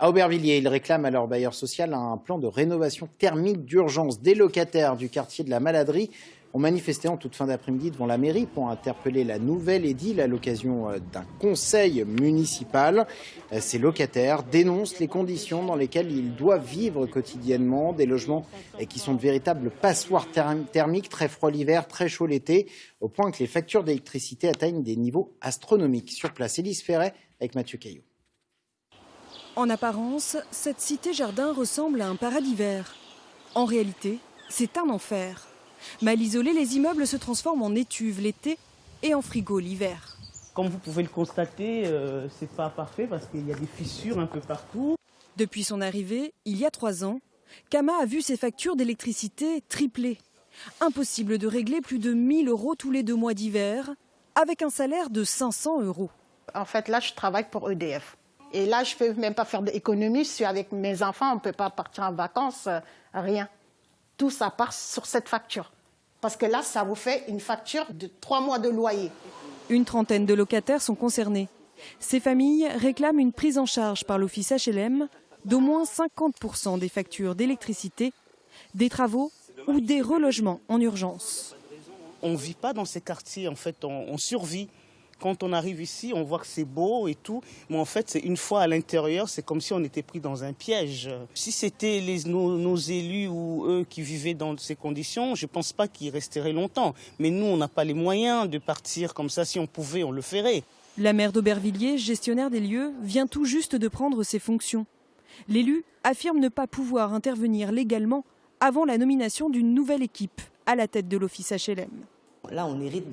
À Aubervilliers, ils réclament à leur bailleur social un plan de rénovation thermique d'urgence. Des locataires du quartier de la Maladrie ont manifesté en toute fin d'après-midi devant la mairie pour interpeller la nouvelle édile à l'occasion d'un conseil municipal. Ces locataires dénoncent les conditions dans lesquelles ils doivent vivre quotidiennement, des logements qui sont de véritables passoires thermiques, très froid l'hiver, très chaud l'été, au point que les factures d'électricité atteignent des niveaux astronomiques. Sur place, Élise Ferret avec Mathieu Caillot. En apparence, cette cité-jardin ressemble à un paradis vert. En réalité, c'est un enfer. Mal isolés, les immeubles se transforment en étuves l'été et en frigo l'hiver. Comme vous pouvez le constater, c'est pas parfait parce qu'il y a des fissures un peu partout. Depuis son arrivée, il y a 3 ans, Kama a vu ses factures d'électricité tripler. Impossible de régler plus de 1 000 € tous les 2 mois d'hiver, avec un salaire de 500 €. En fait, là, je travaille pour EDF. Et là, je ne peux même pas faire d'économie. Je suis avec mes enfants, on ne peut pas partir en vacances, rien. Tout ça part sur cette facture. Parce que là, ça vous fait une facture de 3 mois de loyer. Une trentaine de locataires sont concernés. Ces familles réclament une prise en charge par l'office HLM d'au moins 50% des factures d'électricité, des travaux ou des relogements en urgence. On ne vit pas dans ces quartiers, en fait, on survit. Quand on arrive ici, on voit que c'est beau et tout, mais en fait, c'est une fois à l'intérieur, c'est comme si on était pris dans un piège. Si c'était nos élus ou eux qui vivaient dans ces conditions, je ne pense pas qu'ils resteraient longtemps. Mais nous, on n'a pas les moyens de partir comme ça. Si on pouvait, on le ferait. La maire d'Aubervilliers, gestionnaire des lieux, vient tout juste de prendre ses fonctions. L'élu affirme ne pas pouvoir intervenir légalement avant la nomination d'une nouvelle équipe à la tête de l'office HLM. Là, on hérite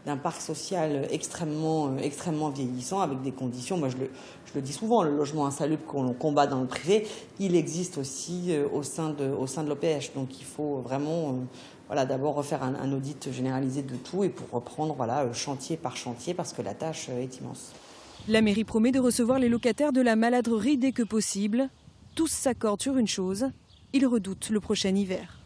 d'un parc social extrêmement vieillissant, avec des conditions, moi je le dis souvent, le logement insalubre qu'on combat dans le privé, il existe aussi au sein de l'OPH. Donc il faut vraiment d'abord refaire un audit généralisé de tout et pour reprendre chantier par chantier, parce que la tâche est immense. La mairie promet de recevoir les locataires de la Maladrerie dès que possible. Tous s'accordent sur une chose, ils redoutent le prochain hiver.